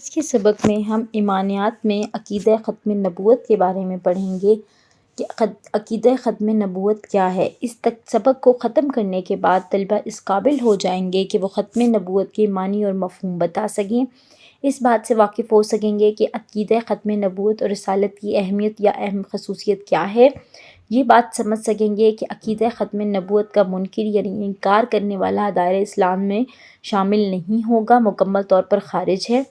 آج کے سبق میں ہم ایمانیات میں عقیدہ ختم نبوت کے بارے میں پڑھیں گے کہ عقیدہ ختم نبوت کیا ہے۔ اس سبق کو ختم کرنے کے بعد طلبہ اس قابل ہو جائیں گے کہ وہ ختم نبوت کے معنی اور مفہوم بتا سکیں، اس بات سے واقف ہو سکیں گے کہ عقیدہ ختم نبوت اور رسالت کی اہمیت یا اہم خصوصیت کیا ہے۔ یہ بات سمجھ سکیں گے کہ عقیدہ ختم نبوت کا منکر یعنی انکار کرنے والا دائرہ اسلام میں شامل نہیں ہوگا، مکمل طور پر خارج ہے۔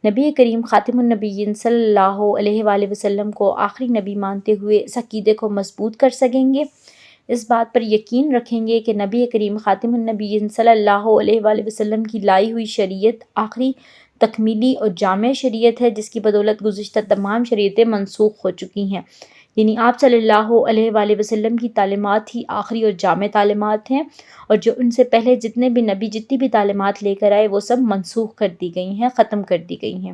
نبی کریم خاتم النبیین صلی اللہ علیہ وآلہ وسلم کو آخری نبی مانتے ہوئے اس عقیدے کو مضبوط کر سکیں گے، اس بات پر یقین رکھیں گے کہ نبی کریم خاتم النبیین صلی اللہ علیہ وآلہ وسلم کی لائی ہوئی شریعت آخری تکمیلی اور جامع شریعت ہے، جس کی بدولت گزشتہ تمام شریعتیں منسوخ ہو چکی ہیں، یعنی آپ صلی اللہ علیہ وآلہ وسلم کی تعلیمات ہی آخری اور جامع تعلیمات ہیں، اور جو ان سے پہلے جتنے بھی نبی جتنی بھی تعلیمات لے کر آئے وہ سب منسوخ کر دی گئی ہیں، ختم کر دی گئی ہیں۔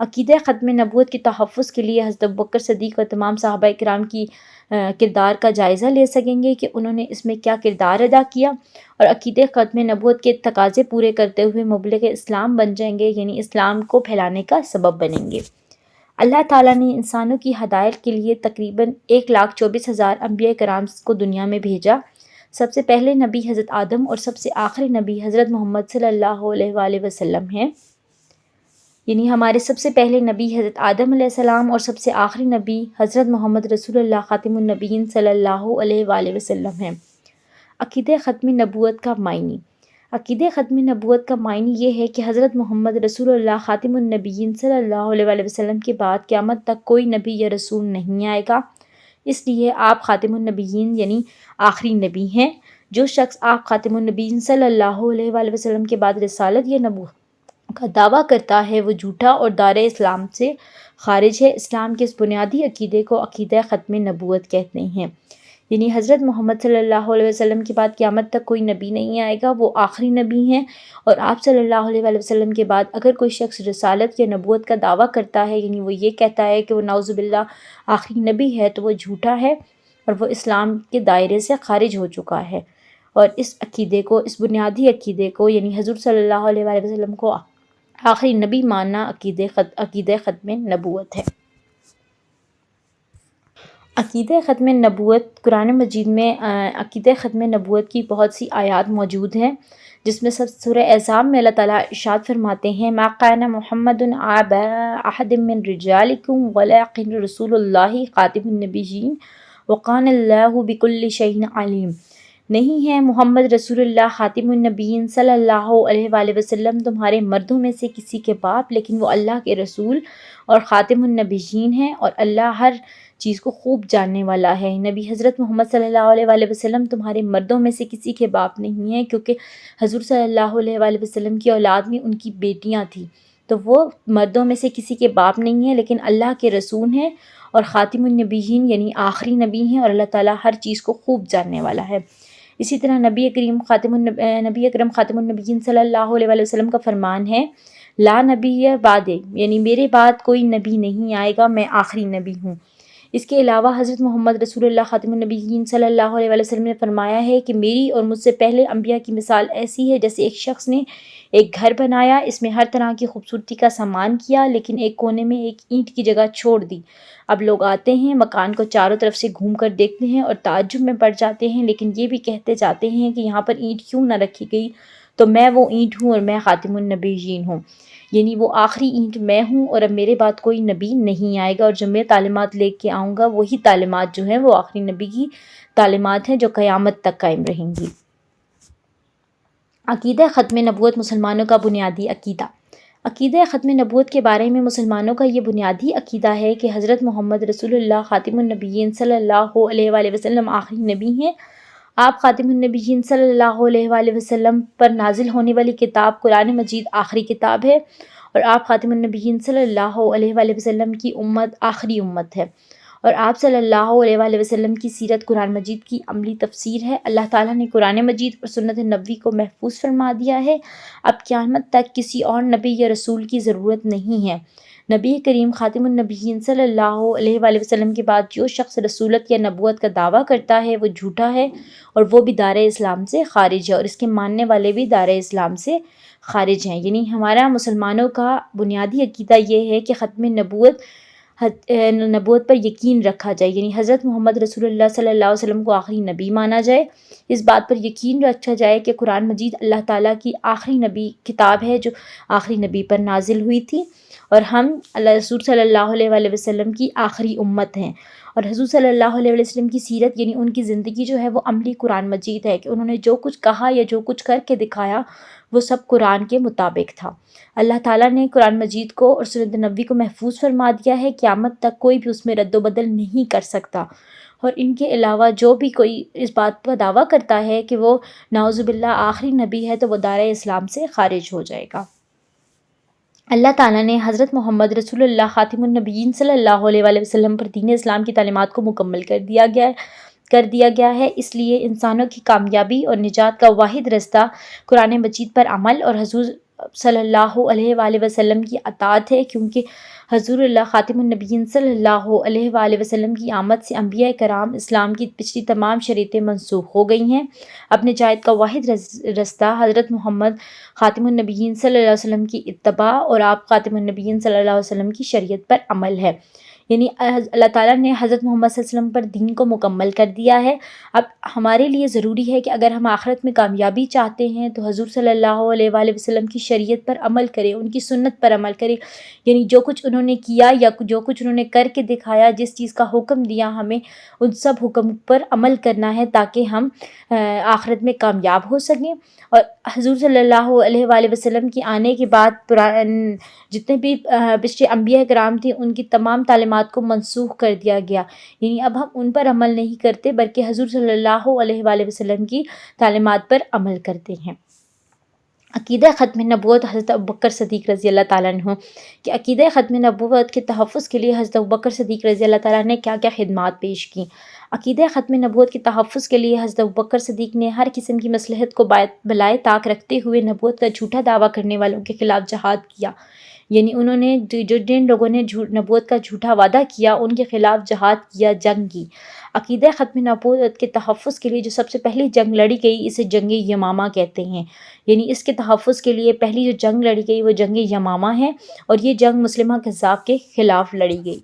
عقیدہ ختم نبوت کے تحفظ کے لیے حضرت ابوبکر صدیق اور تمام صحابہ کرام کی کردار کا جائزہ لے سکیں گے کہ انہوں نے اس میں کیا کردار ادا کیا، اور عقیدہ ختم نبوت کے تقاضے پورے کرتے ہوئے مبلغ اسلام بن جائیں گے، یعنی اسلام کو پھیلانے کا سبب بنیں گے۔ اللہ تعالیٰ نے انسانوں کی ہدایت کے لیے تقریباً 1,24,000 انبیاء کرام کو دنیا میں بھیجا۔ سب سے پہلے نبی حضرت آدم اور سب سے آخری نبی حضرت محمد صلی اللہ علیہ وآلہ وسلم ہیں، یعنی ہمارے سب سے پہلے نبی حضرت آدم علیہ السلام اور سب سے آخری نبی حضرت محمد رسول اللہ خاتم النبیین صلی اللہ علیہ وآلہ وسلم ہیں۔ عقیدہ ختم نبوت کا معنی۔ عقیدہ ختم نبوت کا معنی یہ ہے کہ حضرت محمد رسول اللہ خاتم النبیین صلی اللہ علیہ وآلہ وسلم کے بعد قیامت تک کوئی نبی یا رسول نہیں آئے گا، اس لیے آپ خاتم النبیین یعنی آخری نبی ہیں۔ جو شخص آپ خاتم النبیین صلی اللہ علیہ وآلہ وسلم کے بعد رسالت یا نبوت کا دعویٰ کرتا ہے وہ جھوٹا اور دائرہ اسلام سے خارج ہے۔ اسلام کے اس بنیادی عقیدے کو عقیدہ ختم نبوت کہتے ہیں، یعنی حضرت محمد صلی اللہ علیہ وسلم کے بعد قیامت تک کوئی نبی نہیں آئے گا، وہ آخری نبی ہیں، اور آپ صلی اللہ علیہ وآلہ وسلم کے بعد اگر کوئی شخص رسالت یا نبوت کا دعویٰ کرتا ہے، یعنی وہ یہ کہتا ہے کہ وہ نعوذ باللہ آخری نبی ہے، تو وہ جھوٹا ہے اور وہ اسلام کے دائرے سے خارج ہو چکا ہے۔ اور اس عقیدے کو، اس بنیادی عقیدے کو یعنی حضور صلی اللہ علیہ وآلہ وسلم کو آخری نبی ماننا عقیدہ ختم نبوت ہے۔ عقیدہ ختم نبوت قرآن مجید میں عقیدہ ختم نبوت کی بہت سی آیات موجود ہیں، جس میں سب سورہ احزاب میں اللہ تعالیٰ ارشاد فرماتے ہیں ما کان محمد ابا احد من رجالکم ولکن رسول اللہ خاتم النبیین وکان اللہ بکل شیء علیم۔ نہیں ہے محمد رسول اللہ خاتم النبیین صلی اللہ علیہ وآلہ وسلم تمہارے مردوں میں سے کسی کے باپ، لیکن وہ اللہ کے رسول اور خاتم النبیین ہیں، اور اللہ ہر چیز کو خوب جاننے والا ہے۔ نبی حضرت محمد صلی اللہ علیہ وآلہ وسلم تمہارے مردوں میں سے کسی کے باپ نہیں ہیں، کیونکہ حضور صلی اللہ علیہ وآلہ وسلم کی اولاد میں ان کی بیٹیاں تھیں، تو وہ مردوں میں سے کسی کے باپ نہیں ہیں، لیکن اللہ کے رسول ہیں اور خاتم النبیین یعنی آخری نبی ہیں، اور اللہ تعالیٰ ہر چیز کو خوب جاننے والا ہے۔ اسی طرح نبی اکرم خاتم النبیین صلی اللہ علیہ وآلہ وسلم کا فرمان ہے لا نبی بعد، یعنی میرے بعد کوئی نبی نہیں آئے گا، میں آخری نبی ہوں۔ اس کے علاوہ حضرت محمد رسول اللہ خاتم النبیین صلی اللہ علیہ وآلہ وسلم نے فرمایا ہے کہ میری اور مجھ سے پہلے انبیاء کی مثال ایسی ہے جیسے ایک شخص نے ایک گھر بنایا، اس میں ہر طرح کی خوبصورتی کا سامان کیا، لیکن ایک کونے میں ایک اینٹ کی جگہ چھوڑ دی۔ اب لوگ آتے ہیں، مکان کو چاروں طرف سے گھوم کر دیکھتے ہیں اور تعجب میں پڑ جاتے ہیں، لیکن یہ بھی کہتے جاتے ہیں کہ یہاں پر اینٹ کیوں نہ رکھی گئی، تو میں وہ اینٹ ہوں اور میں خاتم النبیین ہوں، یعنی وہ آخری اینٹ میں ہوں، اور اب میرے بعد کوئی نبی نہیں آئے گا، اور جو میں تعلیمات لے کے آؤں گا وہی تعلیمات جو ہیں وہ آخری نبی کی تعلیمات ہیں جو قیامت تک قائم رہیں گی۔ عقیدہ ختم نبوت مسلمانوں کا بنیادی عقیدہ۔ عقیدہ ختم نبوت کے بارے میں مسلمانوں کا یہ بنیادی عقیدہ ہے کہ حضرت محمد رسول اللہ خاتم النبیین صلی اللہ علیہ وآلہ وسلم آخری نبی ہیں۔ آپ خاتم النبیین صلی اللہ علیہ وآلہ وسلم پر نازل ہونے والی کتاب قرآن مجید آخری کتاب ہے، اور آپ خاتم النبیین صلی اللہ علیہ وآلہ وسلم کی امت آخری امت ہے، اور آپ صلی اللہ علیہ وآلہ وسلم کی سیرت قرآن مجید کی عملی تفسیر ہے۔ اللہ تعالیٰ نے قرآن مجید اور سنت نبوی کو محفوظ فرما دیا ہے، اب قیامت تک کسی اور نبی یا رسول کی ضرورت نہیں ہے۔ نبی کریم خاتم النبیین صلی اللہ علیہ وآلہ وسلم کے بعد جو شخص رسولت یا نبوت کا دعویٰ کرتا ہے وہ جھوٹا ہے، اور وہ بھی دار اسلام سے خارج ہے، اور اس کے ماننے والے بھی دار اسلام سے خارج ہیں۔ یعنی ہمارا مسلمانوں کا بنیادی عقیدہ یہ ہے کہ ختم نبوت پر یقین رکھا جائے، یعنی حضرت محمد رسول اللہ صلی اللہ علیہ وسلم کو آخری نبی مانا جائے۔ اس بات پر یقین رکھا جائے کہ قرآن مجید اللہ تعالیٰ کی آخری نبی کتاب ہے جو آخری نبی پر نازل ہوئی تھی، اور ہم اللہ رسول صلی اللہ علیہ وآلہ وسلم کی آخری امت ہیں، اور حضور صلی اللہ علیہ وآلہ وسلم کی سیرت یعنی ان کی زندگی جو ہے وہ عملی قرآن مجید ہے، کہ انہوں نے جو کچھ کہا یا جو کچھ کر کے دکھایا وہ سب قرآن کے مطابق تھا۔ اللہ تعالیٰ نے قرآن مجید کو اور سنت نبوی کو محفوظ فرما دیا ہے، قیامت تک کوئی بھی اس میں رد و بدل نہیں کر سکتا، اور ان کے علاوہ جو بھی کوئی اس بات کا دعویٰ کرتا ہے کہ وہ نعوذ باللہ آخری نبی ہے تو وہ دار اسلام سے خارج ہو جائے گا۔ اللہ تعالیٰ نے حضرت محمد رسول اللہ خاتم النبیین صلی اللہ علیہ وآلہ وسلم پر دین اسلام کی تعلیمات کو مکمل کر دیا گیا ہے، اس لیے انسانوں کی کامیابی اور نجات کا واحد رستہ قرآن مجید پر عمل اور حضور صلی اللہ علیہ وآلہ وسلم کی اطاعت ہے، کیونکہ حضور اللہ خاتم النبیین صلی اللہ علیہ وآلہ وسلم کی آمد سے انبیاء کرام اسلام کی پچھلی تمام شریعتیں منسوخ ہو گئی ہیں۔ اپنے جائد کا واحد رستہ حضرت محمد خاتم النبیین صلی اللہ علیہ وسلم کی اتباع اور آپ خاتم النبیین صلی اللہ علیہ وسلم کی شریعت پر عمل ہے، یعنی اللہ تعالیٰ نے حضرت محمد صلی اللہ علیہ وسلم پر دین کو مکمل کر دیا ہے۔ اب ہمارے لیے ضروری ہے کہ اگر ہم آخرت میں کامیابی چاہتے ہیں تو حضور صلی اللہ علیہ وآلہ وسلم کی شریعت پر عمل کریں، ان کی سنت پر عمل کریں، یعنی جو کچھ انہوں نے کیا یا جو کچھ انہوں نے کر کے دکھایا، جس چیز کا حکم دیا ہمیں ان سب حکم پر عمل کرنا ہے تاکہ ہم آخرت میں کامیاب ہو سکیں۔ اور حضور صلی اللہ علیہ وآلہ وسلم کی آنے کے بعد جتنے بھی پچھلے انبیاء کرام تھے ان کی تمام تعلیمات کو منسوخ کر دیا گیا، یعنی اب ہم ان پر عمل نہیں کرتے بلکہ حضور صلی اللہ علیہ وآلہ وسلم کی تعلیمات پر عمل کرتے ہیں۔ عقیدہ ختم نبوت حضرت ابوبکر صدیق رضی اللہ تعالیٰ عنہ کہ عقیدہ ختم نبوت کے تحفظ کے لیے حضرت ابوبکر صدیق رضی اللہ تعالیٰ نے کیا کیا خدمات پیش کی۔ عقیدہ ختم نبوت کے تحفظ کے لیے حضرت ابوبکر صدیق نے ہر قسم کی مصلحت کو بالائے طاق رکھتے ہوئے نبوت کا جھوٹا دعویٰ کرنے والوں کے خلاف جہاد کیا، یعنی انہوں نے جن لوگوں نے نبوت کا جھوٹا وعدہ کیا ان کے خلاف جہاد کیا، جنگ کی۔ عقیدہ ختم نبوت کے تحفظ کے لیے جو سب سے پہلی جنگ لڑی گئی اسے جنگ یمامہ کہتے ہیں، یعنی اس کے تحفظ کے لیے پہلی جو جنگ لڑی گئی وہ جنگ یمامہ ہے، اور یہ جنگ مسلمہ کذاب کے خلاف لڑی گئی۔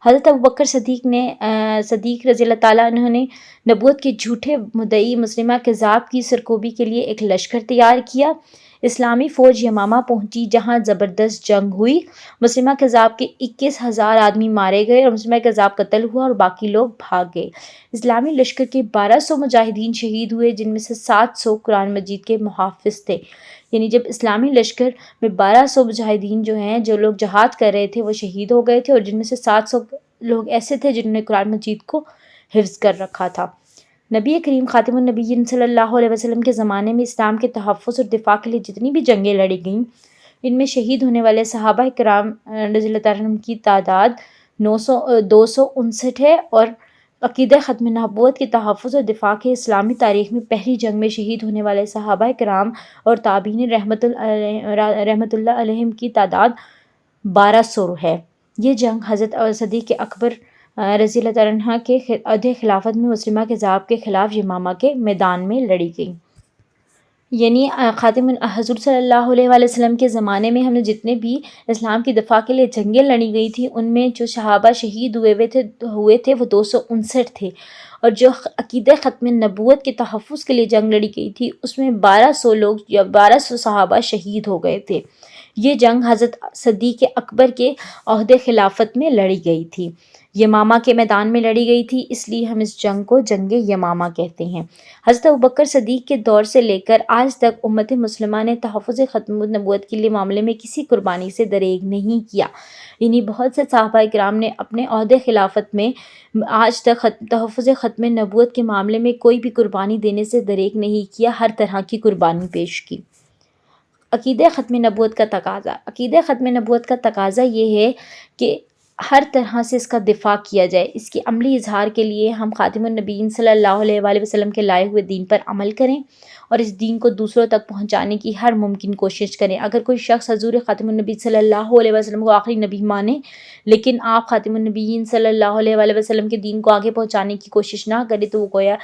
حضرت ابوبکر صدیق رضی اللہ تعالیٰ عنہ نے نبوت کے جھوٹے مدعی مسلمہ کذاب کی سرکوبی کے لیے ایک لشکر تیار کیا۔ اسلامی فوج یمامہ پہنچی جہاں زبردست جنگ ہوئی، مسلمہ کذاب کے 21,000 آدمی مارے گئے اور مسلمہ کذاب قتل ہوا اور باقی لوگ بھاگ گئے۔ اسلامی لشکر کے 1200 مجاہدین شہید ہوئے جن میں سے 700 قرآن مجید کے محافظ تھے، یعنی جب اسلامی لشکر میں 1200 مجاہدین جو لوگ جہاد کر رہے تھے وہ شہید ہو گئے تھے، اور جن میں سے 700 لوگ ایسے تھے جنہوں نے قرآن مجید کو حفظ کر رکھا تھا۔ نبی کریم خاتم النبیین صلی اللہ علیہ وسلم کے زمانے میں اسلام کے تحفظ اور دفاع کے لیے جتنی بھی جنگیں لڑی گئیں ان میں شہید ہونے والے صحابہ کرام رضی اللہ تعالیٰ عنہم کی تعداد 259 ہے، اور عقیدہ ختم نبوت کے تحفظ اور دفاع کے اسلامی تاریخ میں پہلی جنگ میں شہید ہونے والے صحابہ کرام اور تابعین رحمت اللہ علیہم کی تعداد 1200 ہے۔ یہ جنگ حضرت صدیق اکبر رضی اللہ تعالیٰ عنہ کے عہد خلافت میں مسلمہ کذاب کے خلاف یمامہ کے میدان میں لڑی گئی۔ یعنی خاتم حضور صلی اللہ علیہ وآلہ وسلم کے زمانے میں ہم نے جتنے بھی اسلام کی دفاع کے لیے جنگیں لڑی گئی تھی ان میں جو صحابہ شہید ہوئے تھے وہ 259 تھے، اور جو عقیدہ ختم نبوت کے تحفظ کے لیے جنگ لڑی گئی تھی اس میں 1200 صحابہ شہید ہو گئے تھے۔ یہ جنگ حضرت صدیق اکبر کے عہد خلافت میں لڑی گئی تھی، یمامہ کے میدان میں لڑی گئی تھی، اس لیے ہم اس جنگ کو جنگ یمامہ کہتے ہیں۔ حضرت ابوبکر صدیق کے دور سے لے کر آج تک امت مسلمہ نے تحفظ ختم نبوت کے لیے معاملے میں کسی قربانی سے دریغ نہیں کیا، یعنی بہت سے صحابہ کرام نے اپنے عہد خلافت میں آج تک تحفظ ختم نبوت کے معاملے میں کوئی بھی قربانی دینے سے دریغ نہیں کیا، ہر طرح کی قربانی پیش کی۔ عقیدہ ختم نبوت کا تقاضا۔ عقیدہ ختم نبوت کا تقاضا یہ ہے کہ ہر طرح سے اس کا دفاع کیا جائے۔ اس کے عملی اظہار کے لیے ہم خاتم النبیین صلی اللہ علیہ وآلہ وسلم کے لائے ہوئے دین پر عمل کریں اور اس دین کو دوسروں تک پہنچانے کی ہر ممکن کوشش کریں۔ اگر کوئی شخص حضور خاتم النبی صلی اللہ علیہ وسلم کو آخری نبی مانے لیکن آپ خاتم النبیین صلی اللہ علیہ وآلہ وسلم کے دین کو آگے پہنچانے کی کوشش نہ کرے تو وہ گویا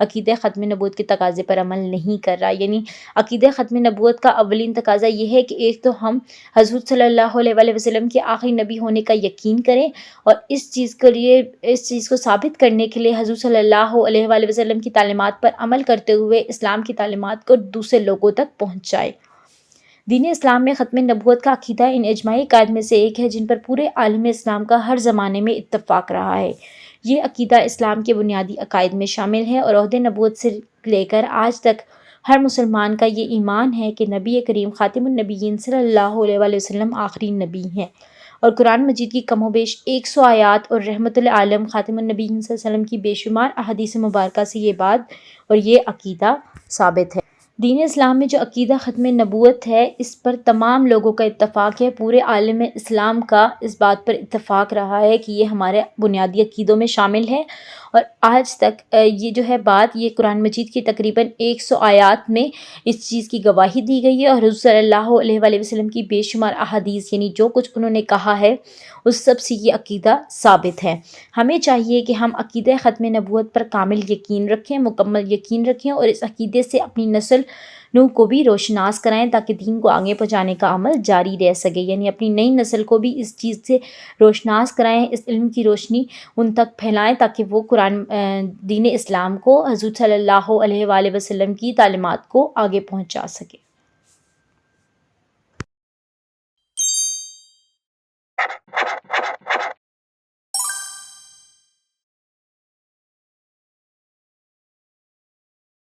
عقیدہ ختم نبوت کے تقاضے پر عمل نہیں کر رہا۔ یعنی عقیدہ ختم نبوت کا اولین تقاضا یہ ہے کہ ایک تو ہم حضور صلی اللہ علیہ وآلہ وسلم کے آخری نبی ہونے کا یقین کریں اور اس چیز کو ثابت کرنے کے لیے حضور صلی اللہ علیہ وآلہ وسلم کی تعلیمات پر عمل کرتے ہوئے اسلام کی تعلیمات کو دوسرے لوگوں تک پہنچائے۔ دین اسلام میں ختم نبوت کا عقیدہ ان اجماعی عقائد میں سے ایک ہے جن پر پورے عالم اسلام کا ہر زمانے میں اتفاق رہا ہے۔ یہ عقیدہ اسلام کے بنیادی عقائد میں شامل ہے اور عہد نبوت سے لے کر آج تک ہر مسلمان کا یہ ایمان ہے کہ نبی کریم خاتم النبیین صلی اللہ علیہ وآلہ وسلم آخری نبی ہیں، اور قرآن مجید کی کم و بیش 100 آیات اور رحمت العالم خاتم النبیین صلی اللہ علیہ وسلم کی بے شمار احادیث مبارکہ سے یہ بات اور یہ عقیدہ ثابت ہے۔ دین اسلام میں جو عقیدہ ختم نبوت ہے اس پر تمام لوگوں کا اتفاق ہے۔ پورے عالم اسلام کا اس بات پر اتفاق رہا ہے کہ یہ ہمارے بنیادی عقیدوں میں شامل ہے، اور آج تک یہ جو ہے بات یہ قرآن مجید کی تقریباً 100 آیات میں اس چیز کی گواہی دی گئی ہے، اور حضور صلی اللہ علیہ وآلہ وسلم کی بے شمار احادیث یعنی جو کچھ انہوں نے کہا ہے اس سب سے یہ عقیدہ ثابت ہے۔ ہمیں چاہیے کہ ہم عقیدہ ختم نبوت پر کامل یقین رکھیں، مکمل یقین رکھیں اور اس عقیدے سے اپنی نسل نو کو بھی روشناس کرائیں تاکہ دین کو آگے پہنچانے کا عمل جاری رہ سکے۔ یعنی اپنی نئی نسل کو بھی اس چیز سے روشناس کرائیں، اس علم کی روشنی ان تک پھیلائیں تاکہ وہ دین اسلام کو حضور صلی اللہ علیہ وآلہ وسلم کی تعلیمات کو آگے پہنچا سکے۔